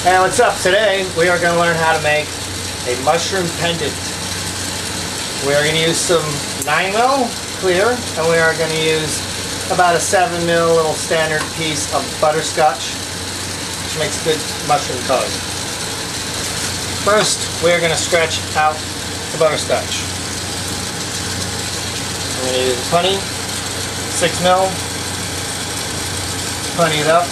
Hey, what's up? Today we are going to learn how to make a mushroom pendant. We are going to use some 9mm clear, and we are going to use about a 7mm little standard piece of butterscotch, which makes good mushroom color. First, we are going to stretch out the butterscotch. I'm going to use plenty, 6mm, plenty it up.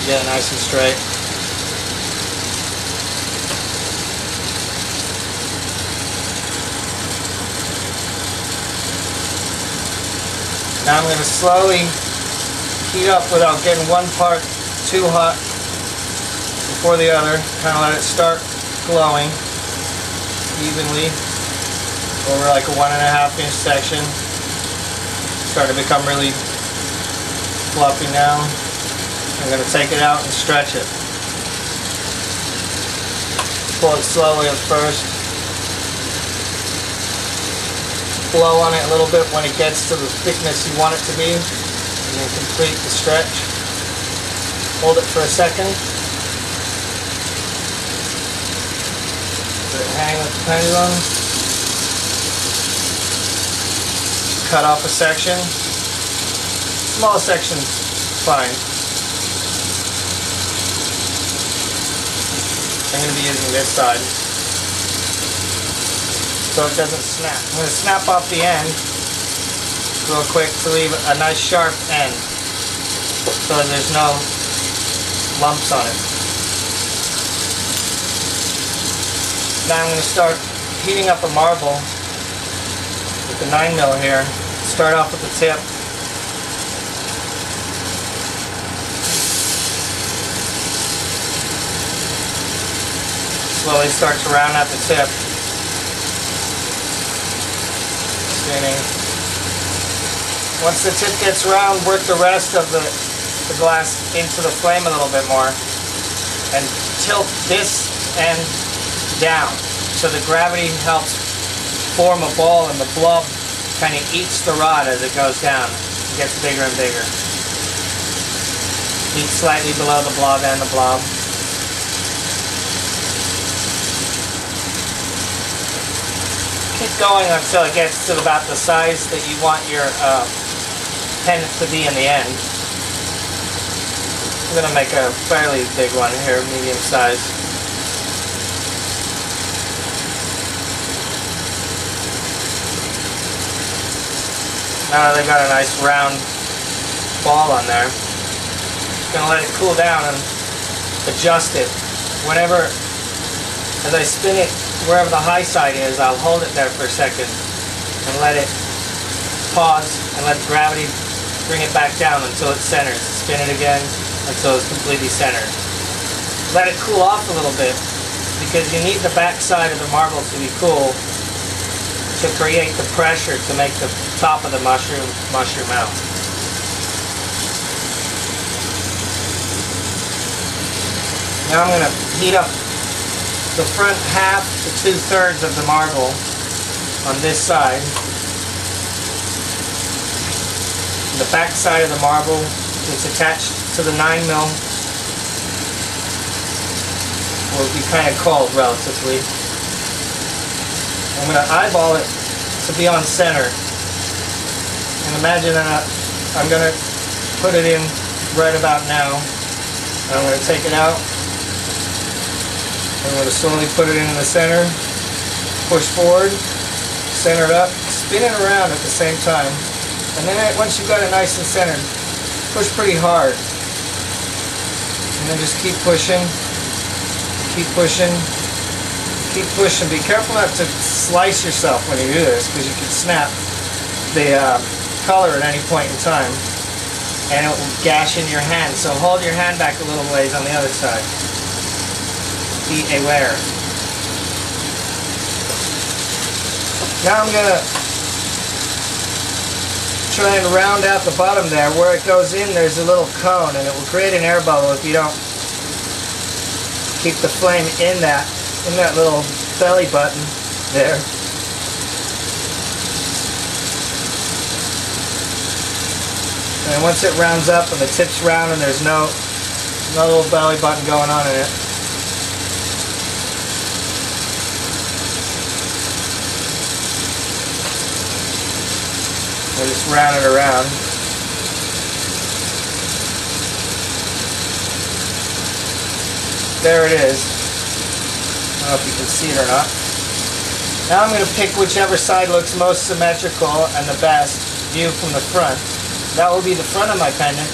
Get it nice and straight. Now I'm going to slowly heat up without getting one part too hot before the other. Kind of let it start glowing evenly over like a 1.5 inch section. Start to become really fluffy now. I'm going to take it out and stretch it. Pull it slowly at first. Blow on it a little bit when it gets to the thickness you want it to be, and then complete the stretch. Hold it for a second. Let it hang with the pendulum. Cut off a section. Small section's fine. I'm going to be using this side so it doesn't snap. I'm going to snap off the end real quick to leave a nice sharp end so that there's no lumps on it. Now I'm going to start heating up a marble with the 9mm here. Start off with the tip. Slowly start to round out the tip. Spinning. Once the tip gets round, work the rest of the glass into the flame a little bit more and tilt this end down so the gravity helps form a ball and the blob kind of eats the rod as it goes down. It gets bigger and bigger. Heat slightly below the blob and the blob. Keep going until it gets to about the size that you want your pendant to be in the end. I'm going to make a fairly big one here, medium size. Now they got a nice round ball on there. Going to let it cool down and adjust it. Whenever, as I spin it, wherever the high side is, I'll hold it there for a second and let it pause and let gravity bring it back down until it's centered. Spin it again until it's completely centered. Let it cool off a little bit because you need the back side of the marble to be cool to create the pressure to make the top of the mushroom out. Now I'm going to heat up the front half to 2/3 of the marble on this side. The back side of the marble is attached to the 9mm. Will be kind of cold relatively. I'm going to eyeball it to be on center. And imagine that I'm going to put it in right about now. I'm going to take it out. I'm going to slowly put it in the center, push forward, center it up, spin it around at the same time, and then once you've got it nice and centered, push pretty hard, and then just keep pushing, keep pushing, keep pushing. Be careful not to slice yourself when you do this, because you can snap the color at any point in time, and it will gash in your hand, so hold your hand back a little ways on the other side. Be aware. Now I'm going to try and round out the bottom there. Where it goes in, there's a little cone, and it will create an air bubble if you don't keep the flame in that little belly button there. And once it rounds up and the tip's round and there's no little belly button going on in it, we just round it around. There it is. I don't know if you can see it or not. Now I'm going to pick whichever side looks most symmetrical and the best view from the front. That will be the front of my pendant.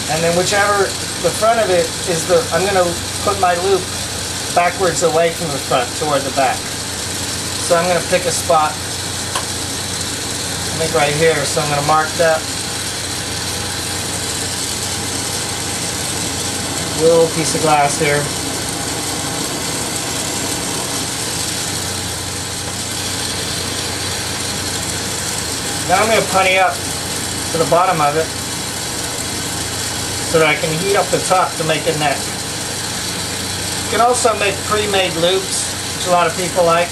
And then whichever the front of it is I'm going to put my loop backwards away from the front toward the back. So I'm going to pick a spot, I think right here, so I'm going to mark that. Little piece of glass here. Now I'm going to putty up to the bottom of it so that I can heat up the top to make a neck. You can also make pre-made loops, which a lot of people like,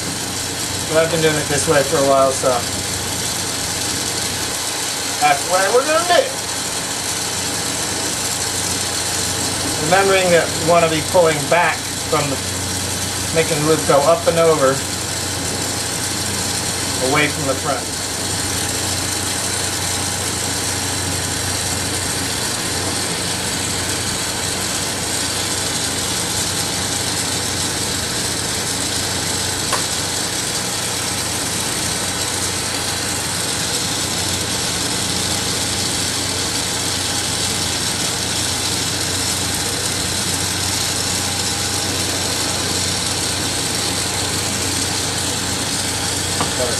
but I've been doing it this way for a while, so that's what we're going to do. Remembering that you want to be pulling back from making the loop go up and over, away from the front.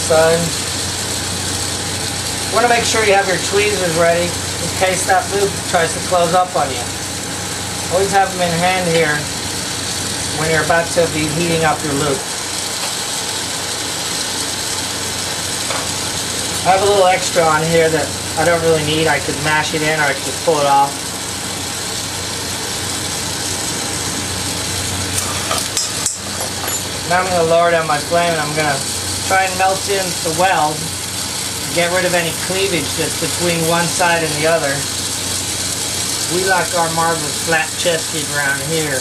Side. You want to make sure you have your tweezers ready in case that loop tries to close up on you. Always have them in hand here when you're about to be heating up your loop. I have a little extra on here that I don't really need. I could mash it in or I could just pull it off. Now I'm going to lower down my flame and I'm going to try and melt in the weld, get rid of any cleavage that's between one side and the other. We like our marbles flat-chested around here.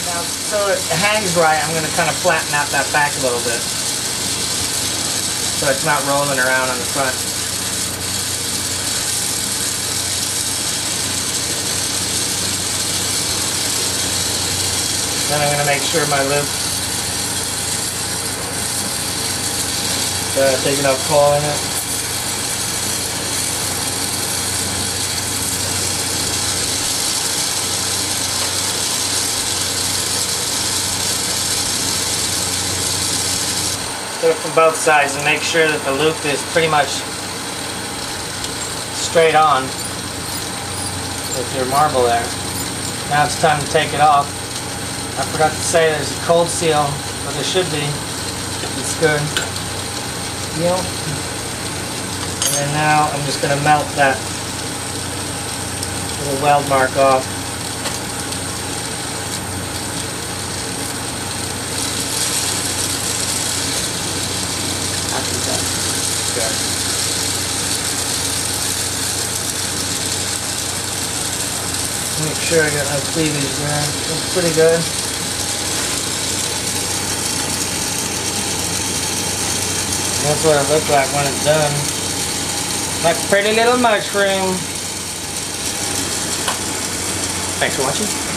Now, so it hangs right, I'm going to kind of flatten out that back a little bit so it's not rolling around on the front. Then I'm going to make sure my loop big enough hole in it. Do it from both sides and make sure that the loop is pretty much straight on with your marble there. Now it's time to take it off. I forgot to say there's a cold seal, but there should be. It's good. And then now I'm just going to melt that little weld mark off. Good. Make sure I got no cleavage there. Looks pretty good. That's what it looks like when it's done. Like a pretty little mushroom. Thanks for watching.